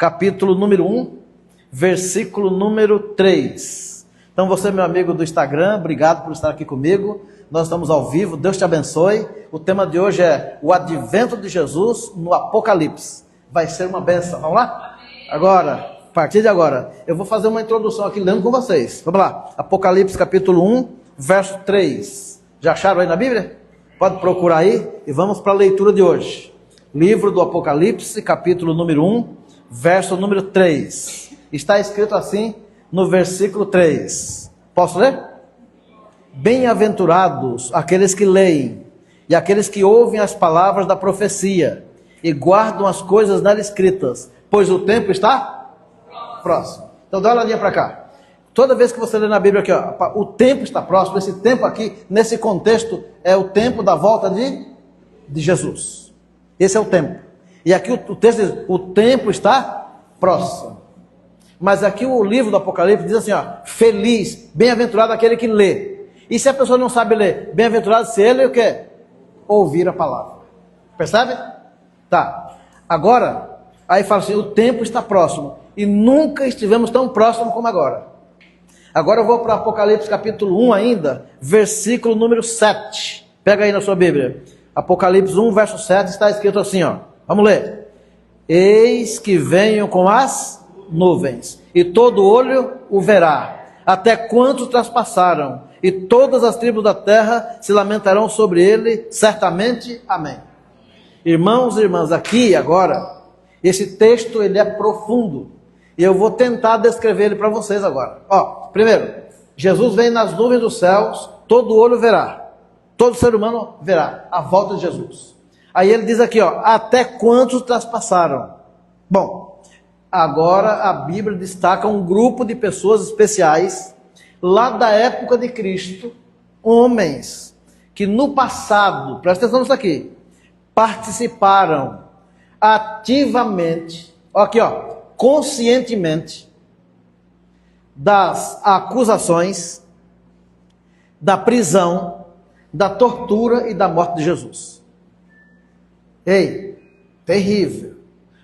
capítulo número 1, versículo número 3. Então você, meu amigo do Instagram, obrigado por estar aqui comigo. Nós estamos ao vivo, Deus te abençoe. O tema de hoje é o advento de Jesus no Apocalipse. Vai ser uma bênção, vamos lá? Agora, a partir de agora, eu vou fazer uma introdução aqui lendo com vocês. Vamos lá, Apocalipse capítulo 1, verso 3. Já acharam aí na Bíblia? Pode procurar aí e vamos para a leitura de hoje. Livro do Apocalipse, capítulo número 1, verso número 3. Está escrito assim no versículo 3. Posso ler? Bem-aventurados aqueles que leem e aqueles que ouvem as palavras da profecia e guardam as coisas nela escritas, pois o tempo está próximo. Então dá uma olhadinha para cá. Toda vez que você lê na Bíblia aqui, ó, o tempo está próximo. Esse tempo aqui, nesse contexto, é o tempo da volta de Jesus. Esse é o tempo. E aqui o texto diz, o tempo está próximo. Mas aqui o livro do Apocalipse diz assim, ó, feliz, bem-aventurado aquele que lê. E se a pessoa não sabe ler, bem-aventurado se ele o quê? Ouvir a palavra. Percebe? Tá. Agora, aí fala assim, o tempo está próximo. E nunca estivemos tão próximos como agora. Agora eu vou para Apocalipse capítulo 1 ainda, versículo número 7. Pega aí na sua Bíblia. Apocalipse 1, verso 7, está escrito assim, ó. Vamos ler. Eis que venho com as nuvens, e todo olho o verá, até quantos traspassaram, e todas as tribos da terra se lamentarão sobre ele, certamente. Amém. Irmãos e irmãs, aqui agora, esse texto ele é profundo, e eu vou tentar descrever ele para vocês agora. Ó, primeiro, Jesus vem nas nuvens dos céus, todo olho verá. Todo ser humano verá a volta de Jesus. Aí ele diz aqui, ó, até quantos traspassaram. Bom, agora a Bíblia destaca um grupo de pessoas especiais, lá da época de Cristo, homens, que no passado, presta atenção nisso aqui, participaram ativamente, ó, aqui ó, conscientemente, das acusações, da prisão, da tortura e da morte de Jesus. Ei, terrível.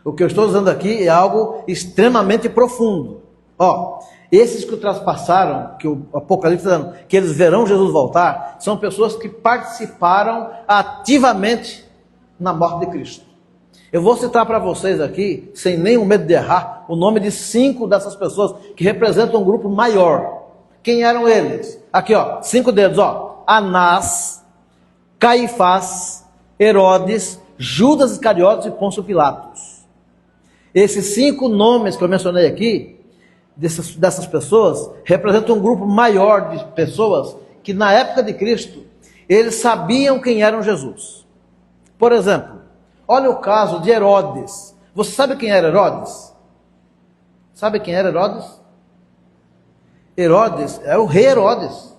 O que eu estou usando aqui é algo extremamente profundo. Ó, esses que o traspassaram, que o Apocalipse está dando, que eles verão Jesus voltar, são pessoas que participaram ativamente na morte de Cristo. Eu vou citar para vocês aqui, sem nenhum medo de errar, o nome de 5 dessas pessoas que representam um grupo maior. Quem eram eles? Aqui ó, 5 dedos, ó. Anás, Caifás, Herodes, Judas Iscariotes e Pôncio Pilatos. Esses 5 nomes que eu mencionei aqui, dessas pessoas, representam um grupo maior de pessoas que na época de Cristo, eles sabiam quem era Jesus. Por exemplo, olha o caso de Herodes. Você sabe quem era Herodes? Sabe quem era Herodes? Herodes é o rei Herodes.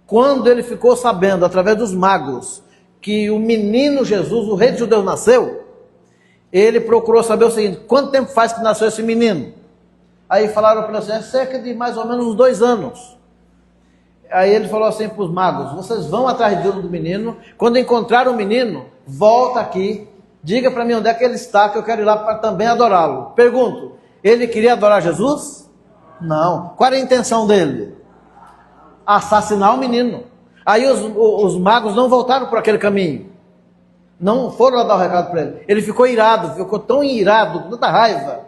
Quando ele ficou sabendo, através dos magos, que o menino Jesus, o rei dos judeus, nasceu, ele procurou saber o seguinte, quanto tempo faz que nasceu esse menino? Aí falaram para ele assim, é cerca de mais ou menos uns 2 anos. Aí ele falou assim para os magos, vocês vão atrás do menino, quando encontrar o menino, volta aqui, diga para mim onde é que ele está, que eu quero ir lá para também adorá-lo. Pergunto, ele queria adorar Jesus? Não. Qual era a intenção dele? Assassinar o menino. Aí os magos não voltaram por aquele caminho. Não foram lá dar o recado para ele. Ele ficou irado, ficou tão irado, com tanta raiva,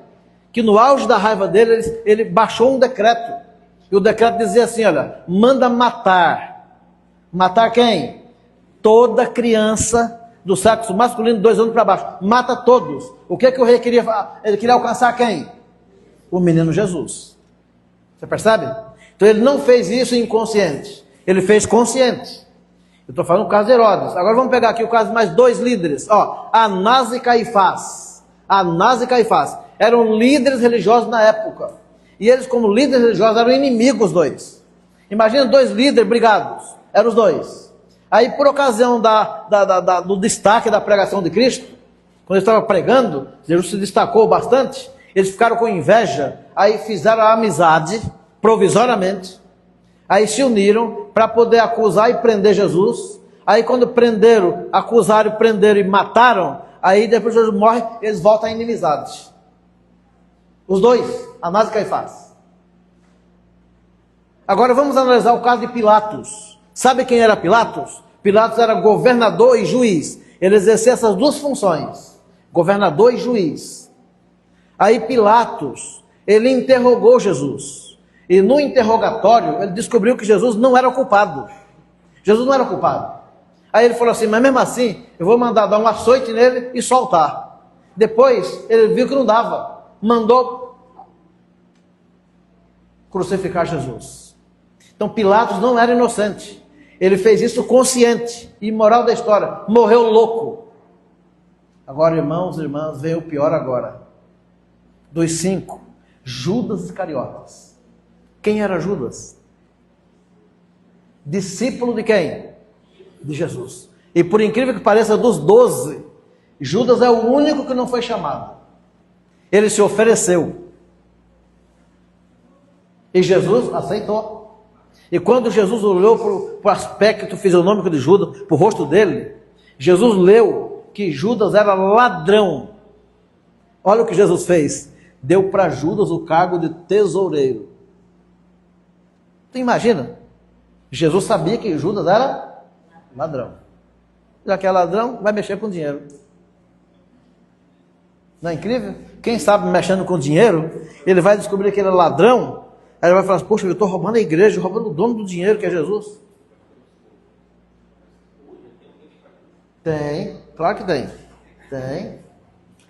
que no auge da raiva dele, ele baixou um decreto. E o decreto dizia assim, olha, manda matar. Matar quem? Toda criança do sexo masculino de 2 anos para baixo. Mata todos. O que o rei queria? Ele queria alcançar quem? O menino Jesus. Você percebe? Então ele não fez isso inconsciente, ele fez consciente. Eu estou falando do caso de Herodes. Agora vamos pegar aqui o caso de mais 2 líderes. Ó, Anás e Caifás. Anás e Caifás eram líderes religiosos na época. E eles, como líderes religiosos, eram inimigos os 2. Imagina 2 líderes brigados. Eram os 2. Aí, por ocasião do destaque da pregação de Cristo, quando ele estava pregando, Jesus se destacou bastante. Eles ficaram com inveja. Aí fizeram a amizade provisoriamente, aí se uniram para poder acusar e prender Jesus. Aí quando prenderam, acusaram, prenderam e mataram, aí depois Jesus morre, eles voltam a inimizades. Os dois, Anás e Caifás. Agora vamos analisar o caso de Pilatos. Sabe quem era Pilatos? Pilatos era governador e juiz. Ele exercia essas duas funções, governador e juiz. Aí Pilatos, ele interrogou Jesus. E no interrogatório, ele descobriu que Jesus não era culpado. Jesus não era culpado. Aí ele falou assim, mas mesmo assim, eu vou mandar dar um açoite nele e soltar. Depois, ele viu que não dava. Mandou crucificar Jesus. Então Pilatos não era inocente. Ele fez isso consciente. E moral da história, morreu louco. Agora, irmãos e irmãs, vem o pior agora. Dos 5, Judas Iscariotes. Quem era Judas? Discípulo de quem? De Jesus. E por incrível que pareça, dos 12, Judas é o único que não foi chamado. Ele se ofereceu. E Jesus aceitou. E quando Jesus olhou para o aspecto fisionômico de Judas, para o rosto dele, Jesus leu que Judas era ladrão. Olha o que Jesus fez. Deu para Judas o cargo de tesoureiro. Você imagina? Jesus sabia que Judas era ladrão. Já que é ladrão, vai mexer com dinheiro. Não é incrível? Quem sabe mexendo com dinheiro, ele vai descobrir que ele é ladrão. Aí ele vai falar assim, poxa, eu estou roubando a igreja, roubando o dono do dinheiro, que é Jesus. Tem, claro que tem. Tem.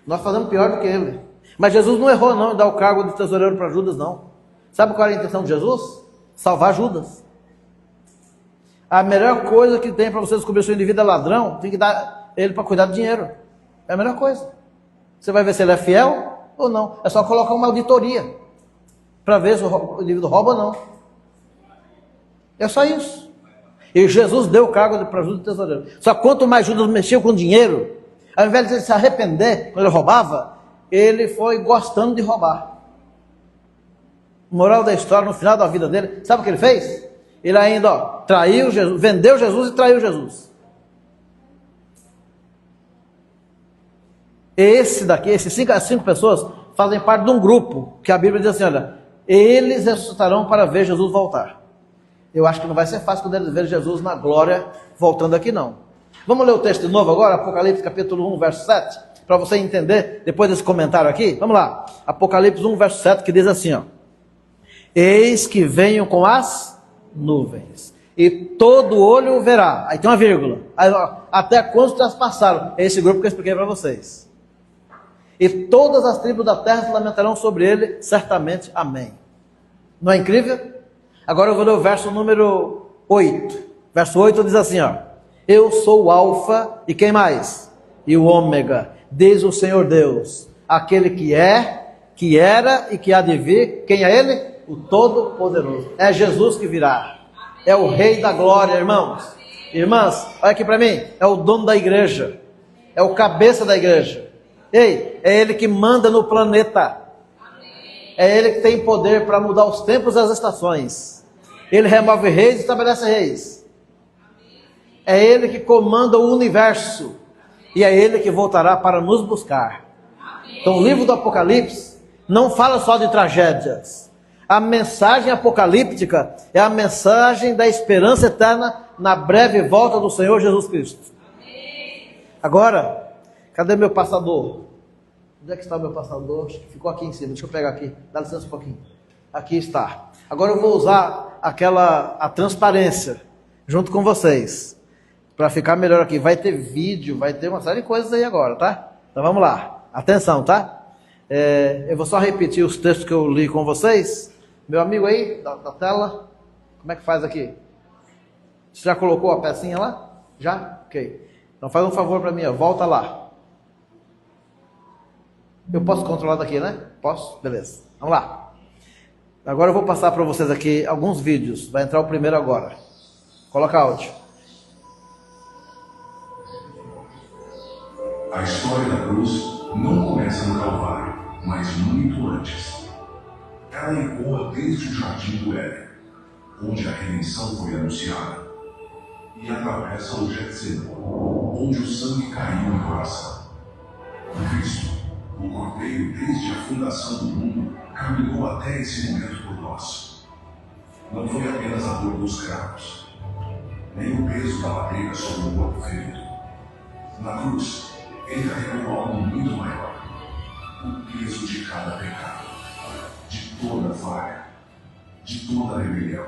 Nós fazemos pior do que ele. Mas Jesus não errou não em dar o cargo de tesoureiro para Judas, não. Sabe qual era a intenção de Jesus? Salvar Judas. A melhor coisa que tem para você descobrir se o indivíduo é ladrão, tem que dar ele para cuidar do dinheiro. É a melhor coisa. Você vai ver se ele é fiel ou não. É só colocar uma auditoria para ver se o indivíduo rouba ou não. É só isso. E Jesus deu o cargo para Judas de tesoureiro. Só que quanto mais Judas mexia com dinheiro, ao invés de ele se arrepender quando ele roubava, ele foi gostando de roubar. Moral da história, no final da vida dele, sabe o que ele fez? Ele ainda traiu Jesus, vendeu Jesus e traiu Jesus. Esses 5 pessoas fazem parte de um grupo que a Bíblia diz assim, olha, eles ressuscitarão para ver Jesus voltar. Eu acho que não vai ser fácil quando eles verem Jesus na glória voltando aqui não. Vamos ler o texto de novo agora, Apocalipse capítulo 1, verso 7, para você entender depois desse comentário aqui. Vamos lá, Apocalipse 1, verso 7, que diz assim, ó. Eis que venho com as nuvens, e todo olho o verá. Aí tem uma vírgula. Aí, ó, até quantos traspassaram? É esse grupo que eu expliquei para vocês. E todas as tribos da terra se lamentarão sobre ele, certamente. Amém. Não é incrível? Agora eu vou ler o verso número 8. Verso 8 diz assim, ó. Eu sou o Alfa e quem mais? E o Ômega, diz o Senhor Deus, aquele que é, que era e que há de vir. Quem é ele? O Todo-Poderoso. É Jesus que virá. É o Rei da Glória, irmãos. Irmãs, olha aqui para mim. É o dono da igreja. É o cabeça da igreja. Ei, é ele que manda no planeta. É ele que tem poder para mudar os tempos e as estações. Ele remove reis e estabelece reis. É ele que comanda o universo. E é ele que voltará para nos buscar. Então o livro do Apocalipse não fala só de tragédias. A mensagem apocalíptica é a mensagem da esperança eterna na breve volta do Senhor Jesus Cristo. Agora, cadê meu passador? Onde é que está o meu passador? Acho que ficou aqui em cima. Deixa eu pegar aqui. Dá licença um pouquinho. Aqui está. Agora eu vou usar a transparência junto com vocês. Para ficar melhor aqui. Vai ter vídeo, vai ter uma série de coisas aí agora, tá? Então vamos lá. Atenção, tá? Eu vou só repetir os textos que eu li com vocês. Meu amigo aí, da tela. Como é que faz aqui? Você já colocou a pecinha lá? Já? Ok. Então faz um favor para mim, ó. Volta lá. Eu posso controlar daqui, né? Posso? Beleza. Vamos lá. Agora eu vou passar para vocês aqui alguns vídeos. Vai entrar o primeiro agora. Coloca áudio. A história da cruz não começa no Calvário, mas muito antes. Ela ecoa desde o Jardim do Éden, onde a redenção foi anunciada, e atravessa o Getsemane, onde o sangue caiu no coração. Cristo O Cordeiro, desde a fundação do mundo, caminhou até esse momento por nós. Não foi apenas a dor dos cravos, nem o peso da madeira sobre o corpo ferido. Na cruz, ele carregou algo muito maior: o peso de cada pecado, de toda falha, de toda rebelião.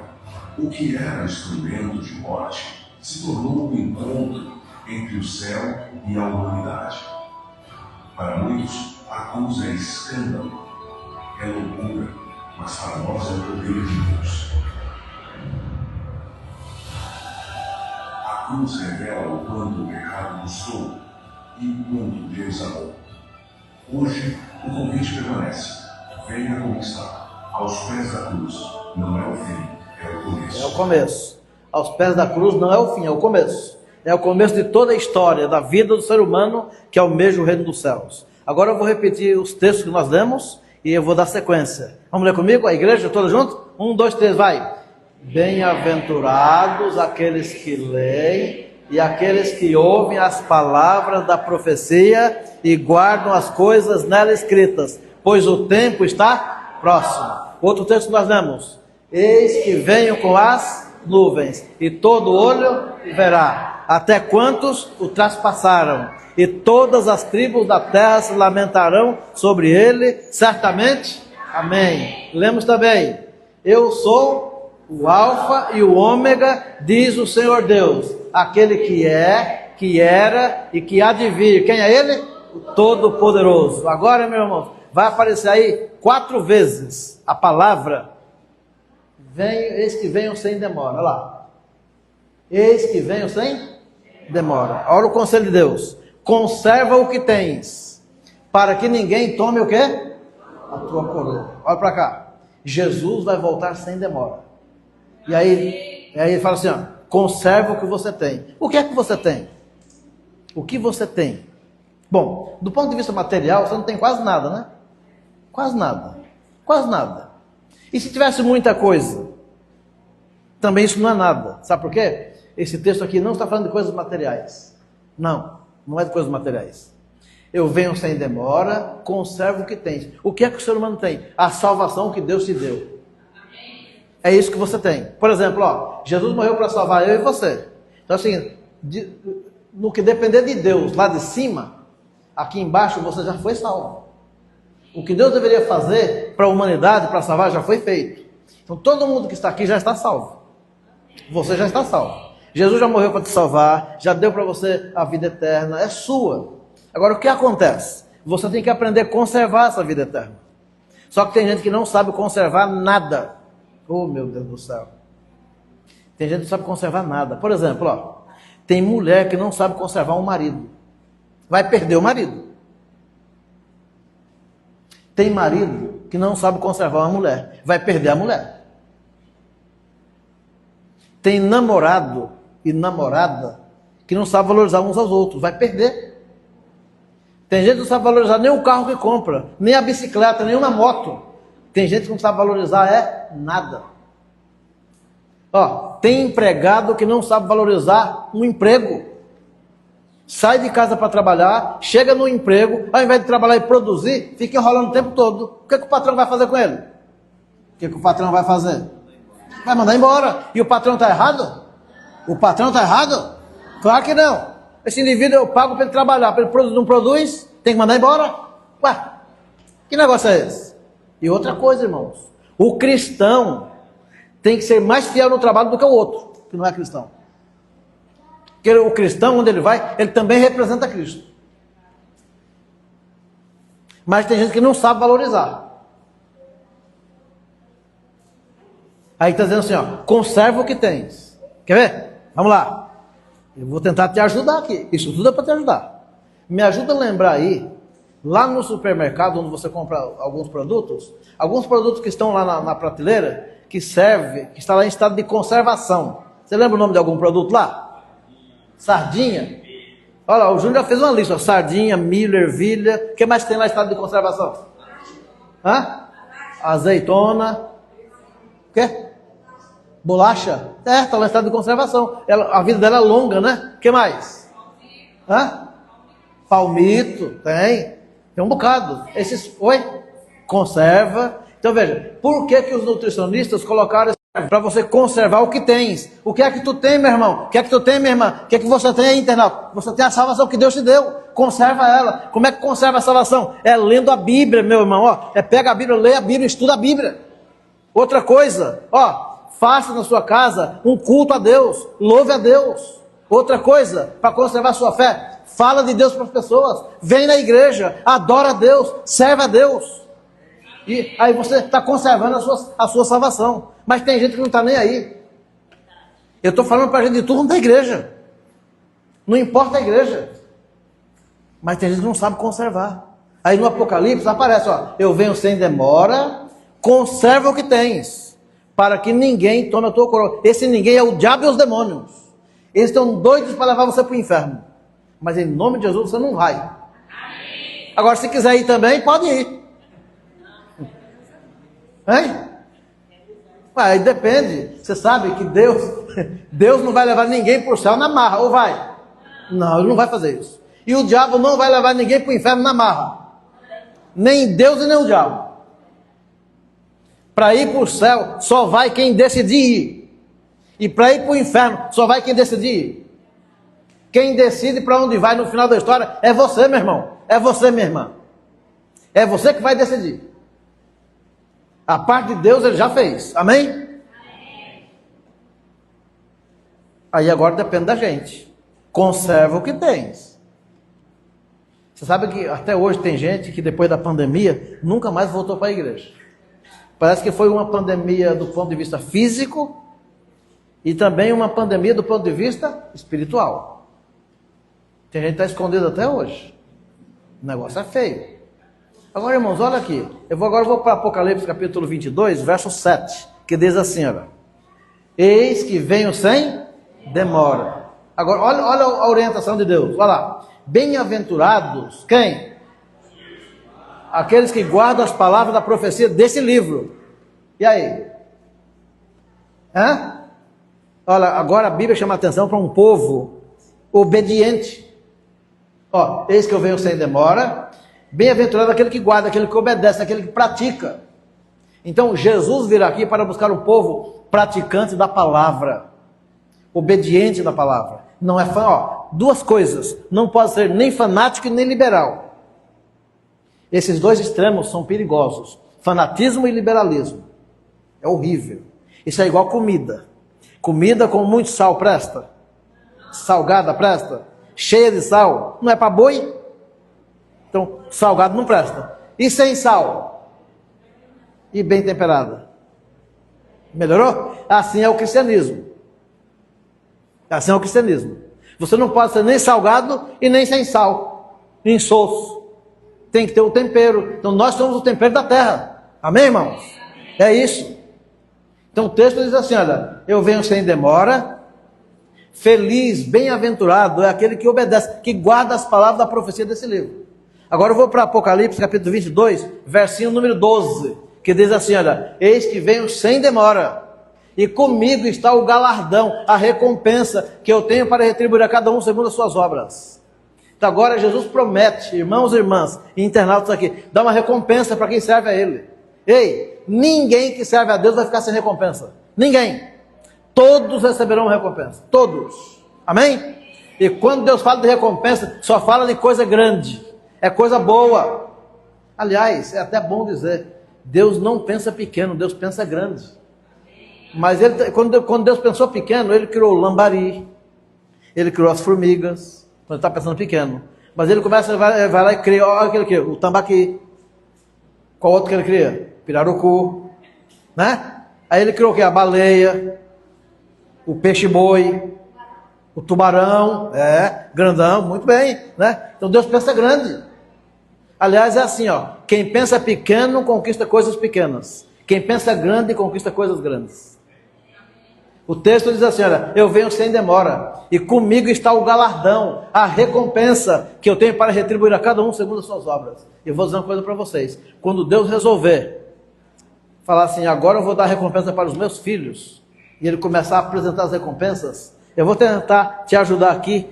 O que era instrumento de morte se tornou o encontro entre o céu e a humanidade. Para muitos, a cruz é escândalo, é loucura, mas para nós é o poder de Deus. A cruz revela o quanto o pecado custou e o quanto Deus amou. Hoje, o convite permanece. Venha como está, aos pés da cruz. Não é o fim, é o começo. É o começo. Aos pés da cruz não é o fim, é o começo. É o começo de toda a história da vida do ser humano que almeja o reino dos céus. Agora eu vou repetir os textos que nós lemos e eu vou dar sequência. Vamos ler comigo? A igreja toda junto? 1, 2, 3, vai. Bem-aventurados aqueles que leem e aqueles que ouvem as palavras da profecia e guardam as coisas nela escritas, pois o tempo está próximo. Outro texto que nós lemos. Eis que venho com as nuvens, e todo olho verá, até quantos o traspassaram, e todas as tribos da terra se lamentarão sobre ele, certamente. Amém. Lemos também: eu sou o Alfa e o Ômega, diz o Senhor Deus, aquele que é, que era e que há de vir. Quem é ele? O Todo-Poderoso. Agora, meu irmão, vai aparecer aí 4 vezes a palavra eis que venham sem demora. Olha lá. Eis que venham sem demora. Olha o conselho de Deus. Conserva o que tens, para que ninguém tome o quê? A tua coroa. Olha para cá. Jesus vai voltar sem demora. E aí ele fala assim, ó, conserva o que você tem. O que é que você tem? O que você tem? Bom, do ponto de vista material, você não tem quase nada, né? Quase nada. Quase nada. E se tivesse muita coisa? Também isso não é nada. Sabe por quê? Esse texto aqui não está falando de coisas materiais. Não é de coisas materiais. Eu venho sem demora, conservo o que tens. O que é que o ser humano tem? A salvação que Deus te deu. É isso que você tem. Por exemplo, ó, Jesus morreu para salvar eu e você. Então assim, no que depender de Deus, lá de cima, aqui embaixo você já foi salvo. O que Deus deveria fazer para a humanidade, para salvar, já foi feito. Então todo mundo que está aqui já está salvo. Você já está salvo. Jesus já morreu para te salvar, já deu para você a vida eterna, é sua. Agora o que acontece? Você tem que aprender a conservar essa vida eterna. Só que tem gente que não sabe conservar nada. Oh, meu Deus do céu. Tem gente que não sabe conservar nada. Por exemplo, ó, tem mulher que não sabe conservar um marido. Vai perder o marido. Tem marido que não sabe conservar uma mulher. Vai perder a mulher. Tem namorado e namorada que não sabe valorizar uns aos outros. Vai perder. Tem gente que não sabe valorizar nem o carro que compra, nem a bicicleta, nem uma moto. Tem gente que não sabe valorizar nada. Ó, tem empregado que não sabe valorizar um emprego. Sai de casa para trabalhar, chega no emprego, ao invés de trabalhar e produzir, fica enrolando o tempo todo. O que o patrão vai fazer com ele? O que o patrão vai fazer? Vai mandar embora. E o patrão está errado? O patrão está errado? Claro que não. Esse indivíduo eu pago para ele trabalhar, para ele não produz, tem que mandar embora. Ué, que negócio é esse? E outra coisa, irmãos, o cristão tem que ser mais fiel no trabalho do que o outro, que não é cristão. Porque o cristão, onde ele vai, ele também representa Cristo. Mas tem gente que não sabe valorizar. Aí está dizendo assim, ó, conserva o que tens. Quer ver? Vamos lá. Eu vou tentar te ajudar aqui. Isso tudo é para te ajudar. Me ajuda a lembrar aí, lá no supermercado, onde você compra alguns produtos que estão lá na prateleira, que está lá em estado de conservação. Você lembra o nome de algum produto lá? Sardinha. Olha, o Júnior já fez uma lista. Sardinha, milho, ervilha. O que mais tem lá em estado de conservação? Azeitona. O quê? Bolacha? Está lá em estado de conservação. A vida dela é longa, né? O que mais? Palmito, tem. Tem um bocado. Oi? Conserva. Então veja, por que os nutricionistas colocaram para você conservar o que tens? O que é que tu tem, meu irmão? O que é que tu tem, minha irmã? O que é que você tem aí, internauta? Você tem a salvação que Deus te deu. Conserva ela. Como é que conserva a salvação? É lendo a Bíblia, meu irmão. Ó, pega a Bíblia, lê a Bíblia, estuda a Bíblia. Outra coisa, faça na sua casa um culto a Deus. Louve a Deus. Outra coisa, para conservar a sua fé, fala de Deus para as pessoas. Vem na igreja, adora a Deus, serve a Deus. E aí você está conservando a sua salvação. Mas tem gente que não está nem aí. Eu estou falando para a gente de turno da igreja. Não importa a igreja. Mas tem gente que não sabe conservar. Aí no Apocalipse aparece, eu venho sem demora, conserva o que tens, para que ninguém tome a tua coroa. Esse ninguém é o diabo e os demônios. Eles estão doidos para levar você para o inferno. Mas em nome de Jesus você não vai. Agora se quiser ir também, pode ir. Hein? Aí depende. Você sabe que Deus não vai levar ninguém para o céu na marra, ou vai? Não, ele não vai fazer isso. E o diabo não vai levar ninguém para o inferno na marra. Nem Deus e nem o diabo. Para ir para o céu só vai quem decidir ir. E para ir para o inferno só vai quem decidir ir. Quem decide para onde vai no final da história é você, meu irmão. É você, minha irmã. É você que vai decidir. A parte de Deus ele já fez. Amém? Amém? Aí agora depende da gente. Conserva o que tens. Você sabe que até hoje tem gente que depois da pandemia nunca mais voltou para a igreja. Parece que foi uma pandemia do ponto de vista físico e também uma pandemia do ponto de vista espiritual. Tem gente que está escondido até hoje. O negócio é feio. Agora, irmãos, olha aqui. Eu vou para Apocalipse capítulo 22, verso 7, que diz assim, eis que venho sem demora. Agora, olha a orientação de Deus. Olha lá. Bem-aventurados, quem? Aqueles que guardam as palavras da profecia desse livro. E aí? Olha, agora a Bíblia chama a atenção para um povo obediente. Eis que eu venho sem demora. Bem-aventurado aquele que guarda, aquele que obedece, aquele que pratica. Então Jesus virá aqui para buscar um povo praticante da palavra, obediente da palavra. Não é duas coisas, não pode ser nem fanático e nem liberal. Esses dois extremos são perigosos, fanatismo e liberalismo. É horrível. Isso é igual comida. Comida com muito sal presta? Salgada presta? Cheia de sal? Não é para boi? Então, salgado não presta. E sem sal? E bem temperada? Melhorou? Assim é o cristianismo. Assim é o cristianismo. Você não pode ser nem salgado e nem sem sal. Insosso. Tem que ter o tempero. Então nós somos o tempero da terra. Amém, irmãos? É isso. Então o texto diz assim, eu venho sem demora. Feliz, bem-aventurado é aquele que obedece, que guarda as palavras da profecia desse livro. Agora eu vou para Apocalipse capítulo 22, versinho número 12, que diz assim, eis que venho sem demora, e comigo está o galardão, a recompensa que eu tenho para retribuir a cada um segundo as suas obras. Então agora Jesus promete, irmãos e irmãs, e internautas aqui, dá uma recompensa para quem serve a Ele. Ei, ninguém que serve a Deus vai ficar sem recompensa. Ninguém. Todos receberão recompensa. Todos. Amém? E quando Deus fala de recompensa, só fala de coisa grande. É coisa boa. Aliás, é até bom dizer, Deus não pensa pequeno, Deus pensa grande. Mas quando Deus pensou pequeno, Ele criou o lambari, Ele criou as formigas, quando Ele está pensando pequeno. Mas Ele vai lá e cria, olha aquele aqui, o tambaqui. Qual outro que Ele cria? Pirarucu. Né? Aí Ele criou o quê? A baleia, o peixe-boi, o tubarão, grandão, muito bem, né? Então Deus pensa grande. Aliás, é assim, quem pensa pequeno conquista coisas pequenas. Quem pensa grande conquista coisas grandes. O texto diz assim, eu venho sem demora, e comigo está o galardão, a recompensa que eu tenho para retribuir a cada um segundo as suas obras. Eu vou dizer uma coisa para vocês, quando Deus resolver falar assim, agora eu vou dar recompensa para os meus filhos, e Ele começar a apresentar as recompensas, eu vou tentar te ajudar aqui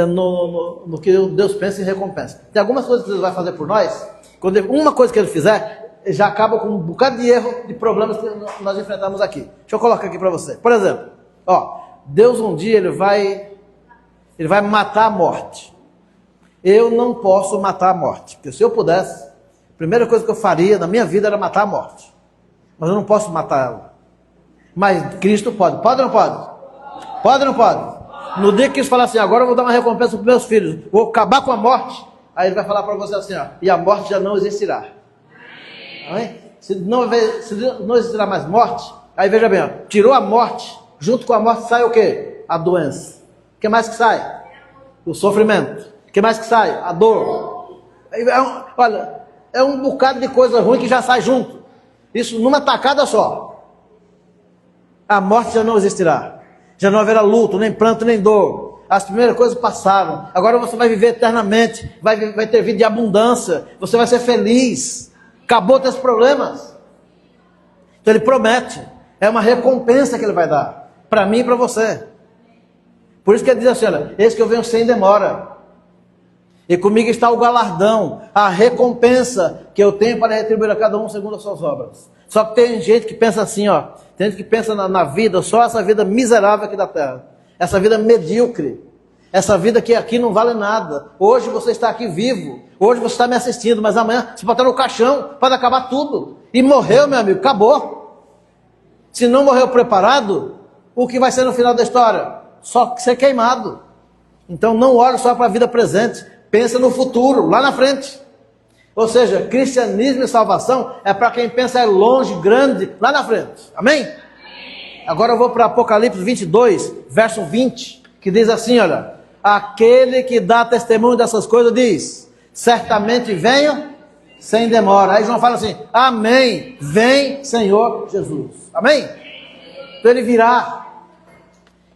no que Deus pensa em recompensa. Tem algumas coisas que Deus vai fazer por nós, Uma coisa que ele fizer, ele já acaba com um bocado de erro, de problemas que nós enfrentamos aqui. Deixa eu colocar aqui para você. Por exemplo, Deus um dia ele vai matar a morte. Eu não posso matar a morte, porque se eu pudesse, a primeira coisa que eu faria na minha vida era matar a morte. Mas eu não posso matar ela. Mas Cristo pode. Pode ou não pode? Pode ou não pode? No dia que Cristo falar assim, agora eu vou dar uma recompensa para os meus filhos, vou acabar com a morte, aí ele vai falar para você assim, e a morte já não existirá. Amém? Se não existirá mais morte, aí veja bem, tirou a morte, junto com a morte sai o quê? A doença. O que mais que sai? O sofrimento. O que mais que sai? A dor. Olha, é um bocado de coisa ruim que já sai junto. Isso numa tacada só. A morte já não existirá. Já não haverá luto, nem pranto, nem dor. As primeiras coisas passaram. Agora você vai viver eternamente. Vai ter vida de abundância. Você vai ser feliz. Acabou teus problemas. Então ele promete. É uma recompensa que ele vai dar. Para mim e para você. Por isso que ele diz assim, olha, eis que eu venho sem demora. E comigo está o galardão, a recompensa que eu tenho para retribuir a cada um segundo as suas obras. Só que tem gente que pensa assim, tem gente que pensa na vida, só essa vida miserável aqui da terra. Essa vida medíocre. Essa vida que aqui não vale nada. Hoje você está aqui vivo. Hoje você está me assistindo, mas amanhã você pode estar no caixão, pode acabar tudo. E morreu, meu amigo, acabou. Se não morreu preparado, o que vai ser no final da história? Só ser queimado. Então não olhe só para a vida presente. Pensa no futuro, lá na frente. Ou seja, cristianismo e salvação é para quem pensa longe, grande, lá na frente. Amém? Agora eu vou para Apocalipse 22, verso 20, que diz assim, olha, aquele que dá testemunho dessas coisas diz, certamente venha sem demora. Aí João fala assim, amém, vem Senhor Jesus. Amém? Então ele virá,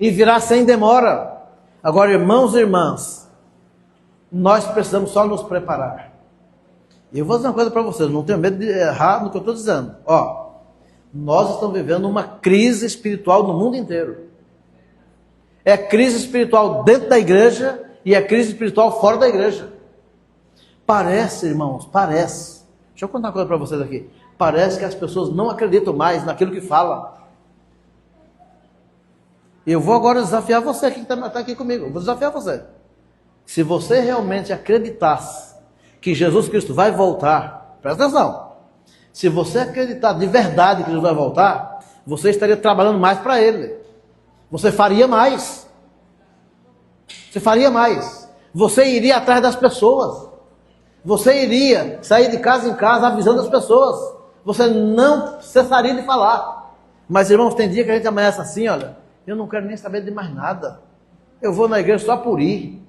e virá sem demora. Agora, irmãos e irmãs, nós precisamos só nos preparar. E eu vou dizer uma coisa para vocês, não tenho medo de errar no que eu estou dizendo. Nós estamos vivendo uma crise espiritual no mundo inteiro. É crise espiritual dentro da igreja e é crise espiritual fora da igreja. Parece, irmãos, parece. Deixa eu contar uma coisa para vocês aqui. Parece que as pessoas não acreditam mais naquilo que falam. Eu vou agora desafiar você que está aqui comigo. Eu vou desafiar você. Se você realmente acreditasse que Jesus Cristo vai voltar, presta atenção. Se você acreditar de verdade que Jesus vai voltar, você estaria trabalhando mais para Ele. Você faria mais. Você faria mais. Você iria atrás das pessoas. Você iria sair de casa em casa avisando as pessoas. Você não cessaria de falar. Mas, irmãos, tem dia que a gente amanhece assim, olha, eu não quero nem saber de mais nada. Eu vou na igreja só por ir.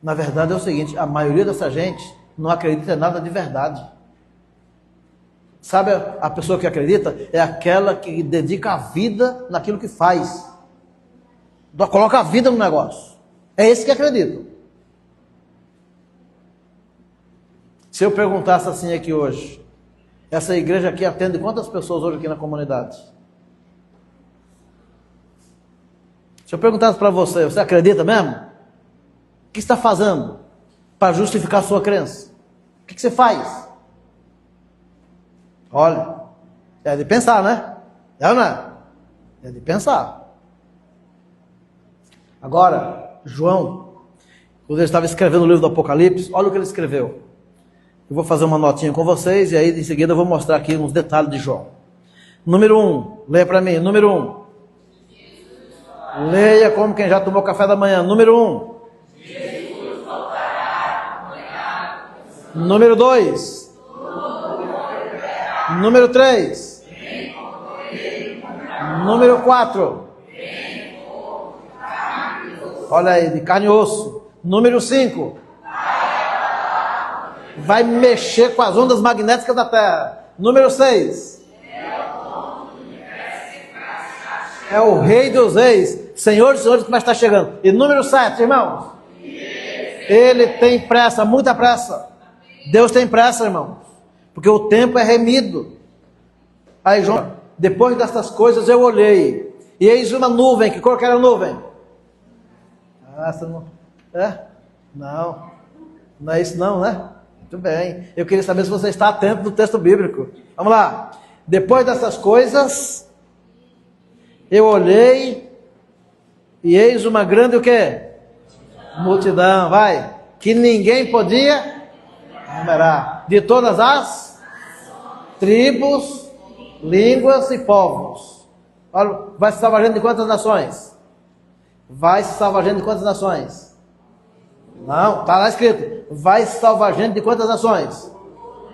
Na verdade é o seguinte, a maioria dessa gente não acredita em nada de verdade. Sabe a pessoa que acredita? É aquela que dedica a vida naquilo que faz. Coloca a vida no negócio. É esse que acredita. Se eu perguntasse assim aqui hoje, essa igreja aqui atende quantas pessoas hoje aqui na comunidade? Se eu perguntasse para você, você acredita mesmo? O que você está fazendo para justificar a sua crença? O que você faz? Olha, é de pensar, né? É ou não é? É de pensar. Agora, João, quando ele estava escrevendo o livro do Apocalipse, olha o que ele escreveu. Eu vou fazer uma notinha com vocês e aí em seguida eu vou mostrar aqui uns detalhes de João. Número 1, leia para mim. Número 1. Leia como quem já tomou café da manhã. Número 1. Número 2. Número 3. Número 4. Olha aí, de carne e osso. Número 5. Vai mexer com as ondas magnéticas da Terra. Número 6. É o Rei dos Reis, Senhor dos Senhores que vai estar chegando. E número 7, irmãos. Ele tem pressa, muita pressa. Deus tem pressa, irmãos. Porque o tempo é remido. Aí, João, depois dessas coisas eu olhei. E eis uma nuvem. Que cor que era a nuvem? Essa não. É? Não. Não é isso não, né? Muito bem. Eu queria saber se você está atento no texto bíblico. Vamos lá. Depois dessas coisas, eu olhei e eis uma grande o quê? Multidão, vai. Que ninguém podia numerar. De todas as tribos, línguas e povos. Olha, vai se salvar gente de quantas nações? Vai se salvar gente de quantas nações? Não, está lá escrito. Vai se salvar gente de quantas nações?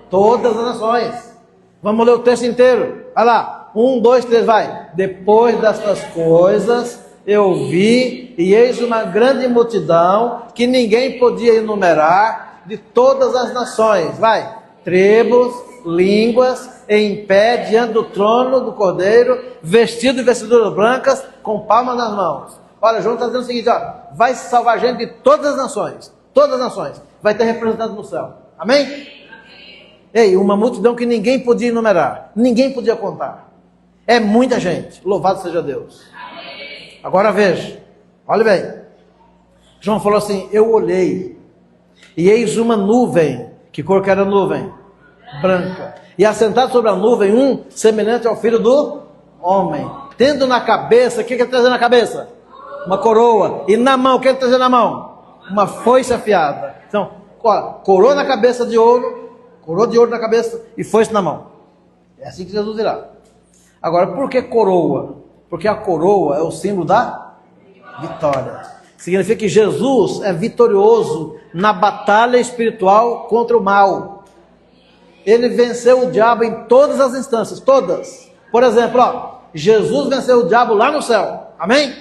Todas as nações. Vamos ler o texto inteiro. Olha lá. 1, 2, 3, vai. Depois destas coisas, eu vi, e eis uma grande multidão, que ninguém podia enumerar, de todas as nações. Vai. Tribos, línguas, em pé, diante do trono do Cordeiro, vestido de vestiduras brancas, com palmas nas mãos. Olha, João está dizendo o seguinte, ó, vai se salvar gente de todas as nações. Todas as nações. Vai ter representante no céu. Amém? Ei, uma multidão que ninguém podia enumerar. Ninguém podia contar. É muita gente. Louvado seja Deus. Agora veja. Olha bem. João falou assim, eu olhei. E eis uma nuvem. Que cor que era a nuvem? Branca. E assentado sobre a nuvem, um semelhante ao filho do homem. Tendo na cabeça, o que ele trazia na cabeça? Uma coroa. E na mão, o que ele trazia na mão? Uma foice afiada. Então, coroa na cabeça de ouro, coroa de ouro na cabeça e foice na mão. É assim que Jesus irá. Agora, por que coroa? Porque a coroa é o símbolo da vitória. Significa que Jesus é vitorioso na batalha espiritual contra o mal. Ele venceu o diabo em todas as instâncias, todas. Por exemplo, Jesus venceu o diabo lá no céu. Amém?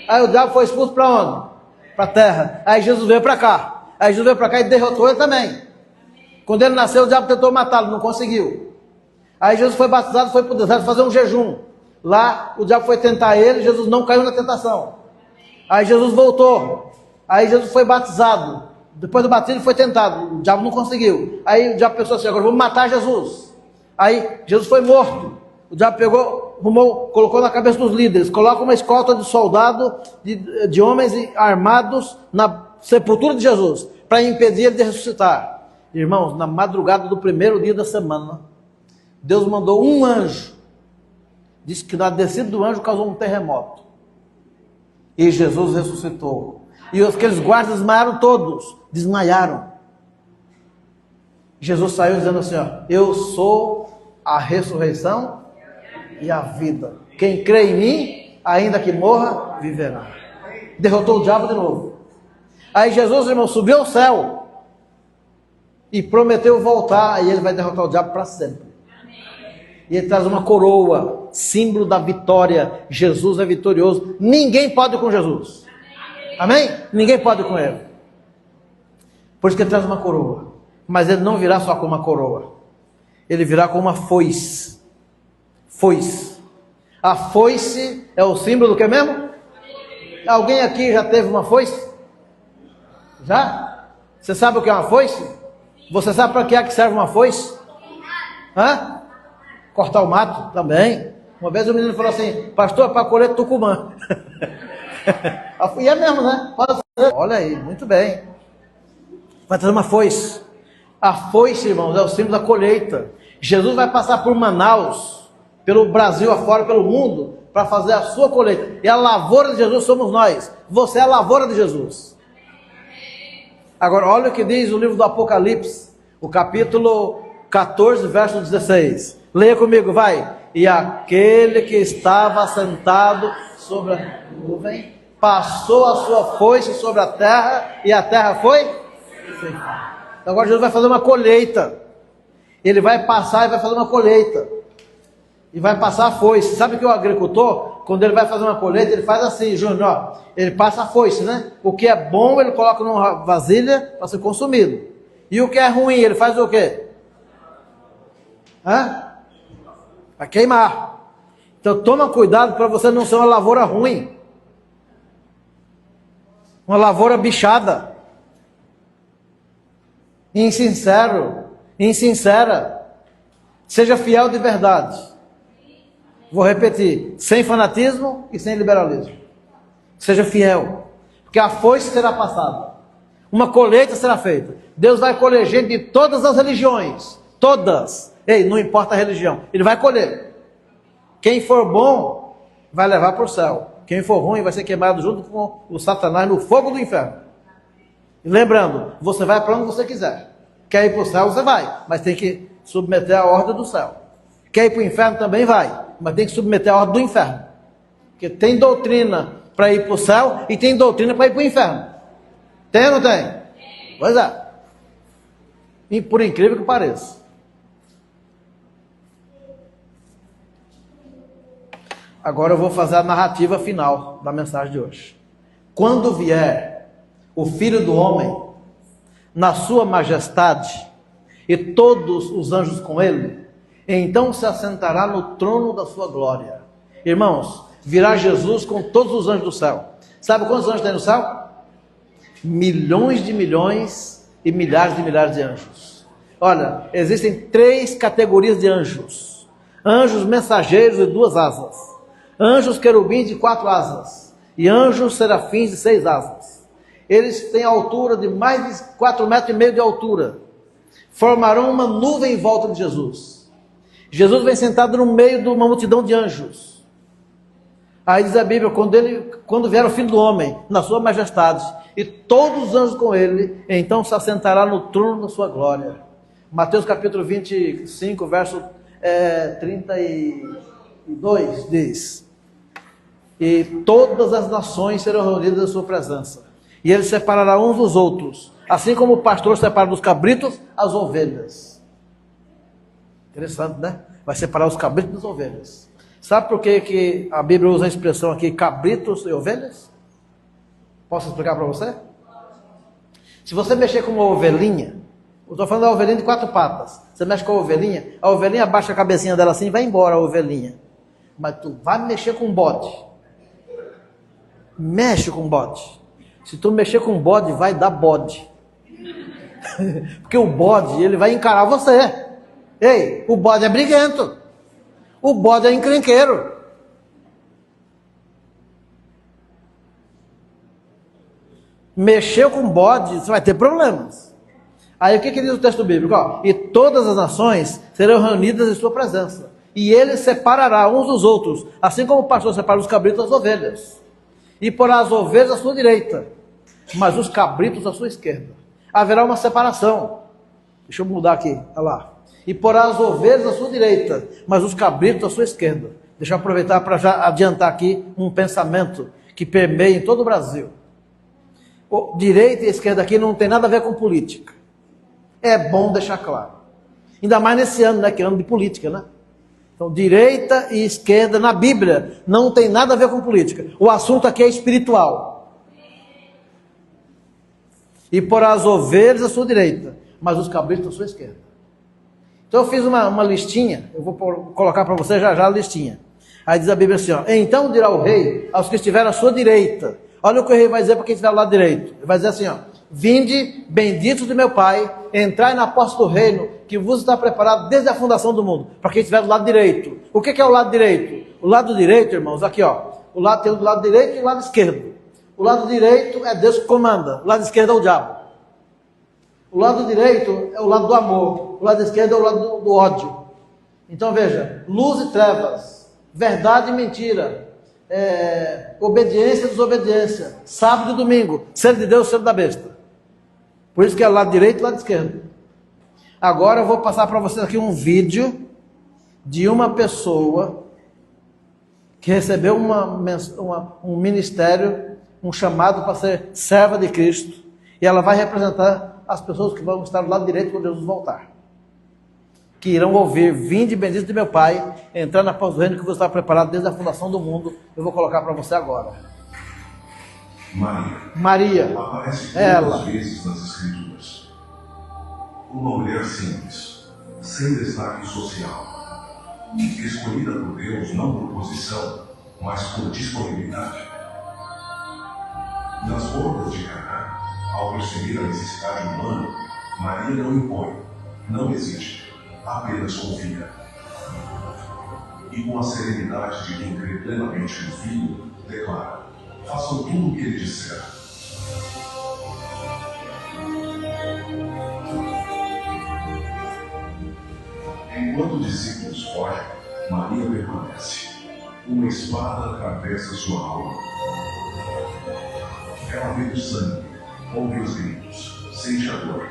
Aí o diabo foi expulso para onde? Para a terra. Aí Jesus veio para cá. Aí Jesus veio para cá e derrotou ele também. Quando ele nasceu, o diabo tentou matá-lo, não conseguiu. Aí Jesus foi batizado, foi para o deserto fazer um jejum. Lá o diabo foi tentar ele, Jesus não caiu na tentação. Aí Jesus voltou. Aí Jesus foi batizado. Depois do batismo ele foi tentado. O diabo não conseguiu. Aí o diabo pensou assim, agora vamos matar Jesus. Aí Jesus foi morto. O diabo pegou, arrumou, colocou na cabeça dos líderes, coloca uma escolta de soldado, de homens armados na sepultura de Jesus, para impedir ele de ressuscitar. Irmãos, na madrugada do primeiro dia da semana, Deus mandou um anjo. Diz que na descida do anjo causou um terremoto. E Jesus ressuscitou. E aqueles guardas desmaiaram todos. Desmaiaram. Jesus saiu dizendo assim, eu sou a ressurreição e a vida. Quem crê em mim, ainda que morra, viverá. Derrotou o diabo de novo. Aí Jesus, irmão, subiu ao céu e prometeu voltar, e ele vai derrotar o diabo para sempre. E ele traz uma coroa, símbolo da vitória. Jesus é vitorioso. Ninguém pode ir com Jesus. Amém? Ninguém pode ir com ele. Por isso que ele traz uma coroa. Mas ele não virá só com uma coroa. Ele virá com uma foice. Foice. A foice é o símbolo do que mesmo? Alguém aqui já teve uma foice? Já? Você sabe o que é uma foice? Você sabe para que é que serve uma foice? Hã? Cortar o mato também. Uma vez o menino falou assim, pastor, para colher tucumã. E é mesmo, né? Olha aí, muito bem. Vai trazer uma foice. A foice, irmãos, é o símbolo da colheita. Jesus vai passar por Manaus, pelo Brasil afora, pelo mundo, para fazer a sua colheita. E a lavoura de Jesus somos nós. Você é a lavoura de Jesus. Agora, olha o que diz o livro do Apocalipse, o capítulo 14, verso 16. Leia comigo, vai. E aquele que estava sentado sobre a nuvem, passou a sua foice sobre a terra, e a terra foi ceifada. Então agora Jesus vai fazer uma colheita. Ele vai passar e vai fazer uma colheita. E vai passar a foice. Sabe que o agricultor, quando ele vai fazer uma colheita, ele faz assim, Júnior, ele passa a foice, né? O que é bom, ele coloca numa vasilha para ser consumido. E o que é ruim, ele faz o quê? Para queimar. Então toma cuidado para você não ser uma lavoura ruim. Uma lavoura bichada. Insincero, insincera. Seja fiel de verdade. Vou repetir, sem fanatismo e sem liberalismo. Seja fiel, porque a foice será passada. Uma colheita será feita. Deus vai colher gente de todas as religiões. Todas. Ei, não importa a religião. Ele vai colher. Quem for bom, vai levar para o céu. Quem for ruim, vai ser queimado junto com o Satanás no fogo do inferno. E lembrando, você vai para onde você quiser. Quer ir para o céu, você vai. Mas tem que submeter a ordem do céu. Quer ir para o inferno, também vai. Mas tem que submeter a ordem do inferno. Porque tem doutrina para ir para o céu e tem doutrina para ir para o inferno. Tem ou não tem? Pois é. E por incrível que pareça. Agora eu vou fazer a narrativa final da mensagem de hoje. Quando vier o Filho do Homem, na sua majestade, e todos os anjos com ele, então se assentará no trono da sua glória. Irmãos, virá Jesus com todos os anjos do céu. Sabe quantos anjos tem no céu? Milhões de milhões e milhares de milhares de anjos. Olha, existem 3 categorias de anjos. Anjos mensageiros de 2 asas. Anjos querubins de 4 asas. E anjos serafins de 6 asas. Eles têm altura de mais de 4,5 metros de altura. Formarão uma nuvem em volta de Jesus. Jesus vem sentado no meio de uma multidão de anjos. Aí diz a Bíblia, quando vier o Filho do Homem, na sua majestade, e todos os anjos com ele, então se assentará no trono da sua glória. Mateus capítulo 25, verso 32, diz: e todas as nações serão reunidas em sua presença, e ele separará uns dos outros, assim como o pastor separa dos cabritos as ovelhas. Interessante, né? Vai separar os cabritos das ovelhas. Sabe por que a Bíblia usa a expressão aqui, cabritos e ovelhas? Posso explicar para você? Se você mexer com uma ovelhinha, eu estou falando da ovelhinha de 4 patas, você mexe com a ovelhinha abaixa a cabecinha dela assim e vai embora a ovelhinha. Mas tu vai mexer com um bode. Mexe com um bode. Se tu mexer com um bode, vai dar bode. Porque o bode, ele vai encarar você. Ei, o bode é briguento. O bode é encrenqueiro. Mexeu com bode, você vai ter problemas. Aí o que diz o texto bíblico? Ó, e todas as nações serão reunidas em sua presença. E ele separará uns dos outros, assim como o pastor separa os cabritos das ovelhas. E porá as ovelhas à sua direita, mas os cabritos à sua esquerda. Haverá uma separação. Deixa eu mudar aqui, olha lá. E porá as ovelhas à sua direita, mas os cabritos à sua esquerda. Deixa eu aproveitar para já adiantar aqui um pensamento que permeia em todo o Brasil. Direita e esquerda aqui não tem nada a ver com política. É bom deixar claro. Ainda mais nesse ano, né, que é ano de política, né? Então, direita e esquerda na Bíblia não tem nada a ver com política. O assunto aqui é espiritual. E porá as ovelhas à sua direita, mas os cabritos à sua esquerda. Então eu fiz uma listinha, eu vou colocar para você já a listinha. Aí diz a Bíblia assim, ó, então dirá o rei aos que estiverem à sua direita. Olha o que o rei vai dizer para quem estiver ao lado direito. Ele vai dizer assim, ó, vinde, benditos de meu Pai, entrai na posse do reino, que vos está preparado desde a fundação do mundo, para quem estiver do lado direito. O que é o lado direito? O lado direito, irmãos, aqui ó, tem o lado direito e o lado esquerdo. O lado direito é Deus que comanda, o lado esquerdo é o diabo. O lado direito é o lado do amor, o lado esquerdo é o lado do ódio. Então veja, luz e trevas, verdade e mentira, obediência e desobediência, sábado e domingo, ser de Deus, ser da besta. Por isso que é o lado direito e o lado esquerdo. Agora eu vou passar para vocês aqui um vídeo de uma pessoa que recebeu um ministério, um chamado para ser serva de Cristo, e ela vai representar as pessoas que vão estar do lado direito quando Jesus voltar, que irão ouvir, vinde bendito de meu Pai, entrar na paz do reino que você está preparado desde a fundação do mundo. Eu vou colocar para você agora. Maria aparece ela vezes nas Escrituras. Uma mulher simples, sem destaque social, escolhida por Deus não por posição, mas por disponibilidade. Nas bodas de Caná, ao perceber a necessidade humana, Maria não impõe, não exige, apenas confia. E com a serenidade de quem crê plenamente no Filho, declara: façam tudo o que ele disser. Enquanto os discípulos fogem, Maria permanece. Uma espada atravessa sua alma. Ela vê o sangue, ouve os gritos, sente a dor,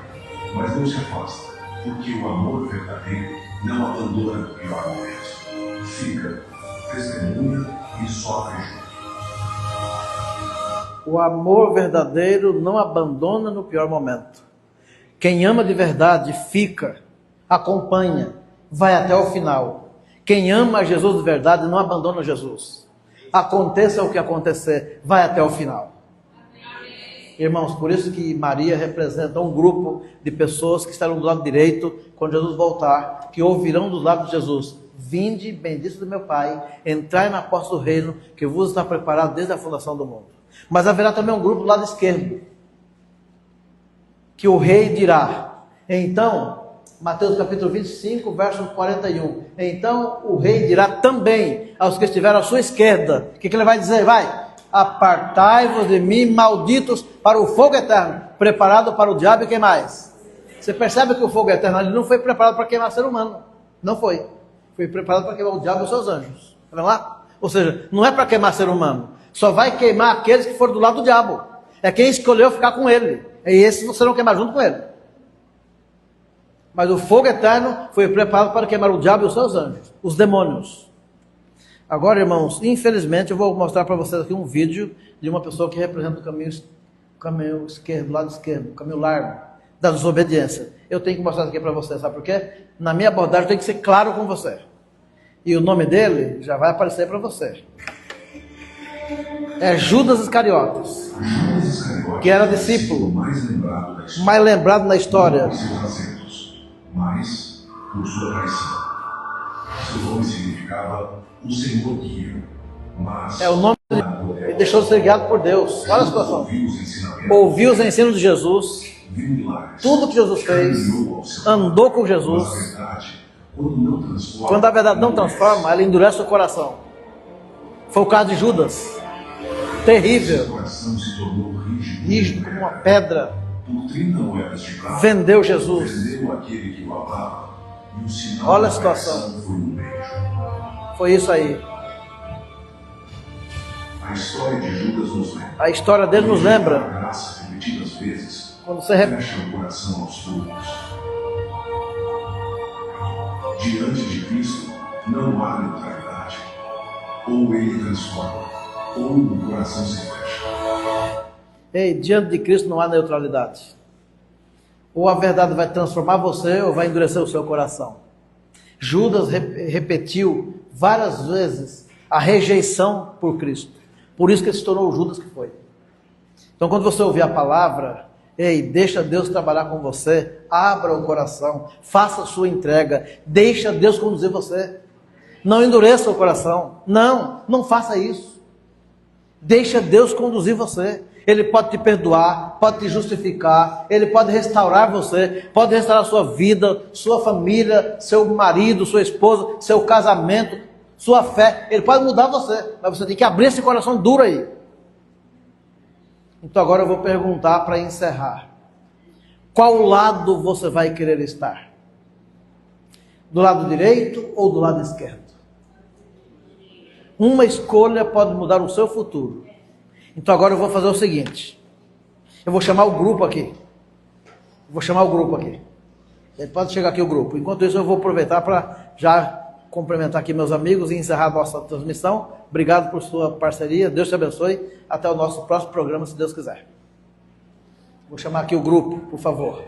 mas não se afasta, porque o amor verdadeiro não abandona no pior momento. Fica, testemunha e sofre junto. O amor verdadeiro não abandona no pior momento. Quem ama de verdade fica, acompanha, vai até o final. Quem ama Jesus de verdade não abandona Jesus. Aconteça o que acontecer, vai até o final. Irmãos, por isso que Maria representa um grupo de pessoas que estarão do lado direito quando Jesus voltar, que ouvirão dos lábios de Jesus: vinde, bendito do meu Pai, entrai na porta do reino que vos está preparado desde a fundação do mundo. Mas haverá também um grupo do lado esquerdo, que o rei dirá. Então, Mateus capítulo 25, verso 41. Então o rei dirá também aos que estiveram à sua esquerda. O que ele vai dizer? Vai: apartai-vos de mim, malditos, para o fogo eterno, preparado para o diabo e quem mais? Você percebe que o fogo eterno ele não foi preparado para queimar ser humano. Não foi. Foi preparado para queimar o diabo e os seus anjos. Vamos lá? Ou seja, não é para queimar ser humano. Só vai queimar aqueles que foram do lado do diabo. É quem escolheu ficar com ele. E esses serão queimados junto com ele. Mas o fogo eterno foi preparado para queimar o diabo e os seus anjos, os demônios. Agora, irmãos, infelizmente eu vou mostrar para vocês aqui um vídeo de uma pessoa que representa o caminho esquerdo, lado esquerdo, o caminho largo da desobediência. Eu tenho que mostrar isso aqui para vocês, sabe por quê? Na minha abordagem tem que ser claro com você. E o nome dele já vai aparecer para você. É Judas Iscariotes, que era discípulo, mais lembrado na história. Mas, por sua traição. Seu nome significava o Senhor guia. Mas é o nome dele. Ele deixou de ser guiado por Deus. Olha a situação. Ouviu os ensinos de Jesus. Tudo que Jesus fez. Andou com Jesus. Quando a verdade não transforma, ela endurece o coração. Foi o caso de Judas. Terrível. Rígido como uma pedra. Vendeu Jesus. Olha a situação. Foi isso aí. A história de Judas nos lembra. A história dele nos lembra. Quando você fecha o coração aos poucos. Diante de Cristo não há neutralidade. Ou ele transforma, ou o coração se fecha. Ei, diante de Cristo não há neutralidade. Ou a verdade vai transformar você, ou vai endurecer o seu coração. Judas repetiu várias vezes a rejeição por Cristo. Por isso que ele se tornou o Judas que foi. Então quando você ouvir a palavra, ei, deixa Deus trabalhar com você, abra o coração, faça a sua entrega, deixa Deus conduzir você. Não endureça o coração. Não faça isso. Deixa Deus conduzir você. Ele pode te perdoar, pode te justificar, Ele pode restaurar você, pode restaurar sua vida, sua família, seu marido, sua esposa, seu casamento, sua fé. Ele pode mudar você, mas você tem que abrir esse coração duro aí. Então agora eu vou perguntar para encerrar. Qual lado você vai querer estar? Do lado direito ou do lado esquerdo? Uma escolha pode mudar o seu futuro. Então agora eu vou fazer o seguinte. Eu vou chamar o grupo aqui. Ele pode chegar aqui o grupo. Enquanto isso eu vou aproveitar para já cumprimentar aqui meus amigos e encerrar a nossa transmissão. Obrigado por sua parceria. Deus te abençoe. Até o nosso próximo programa, se Deus quiser. Vou chamar aqui o grupo, por favor.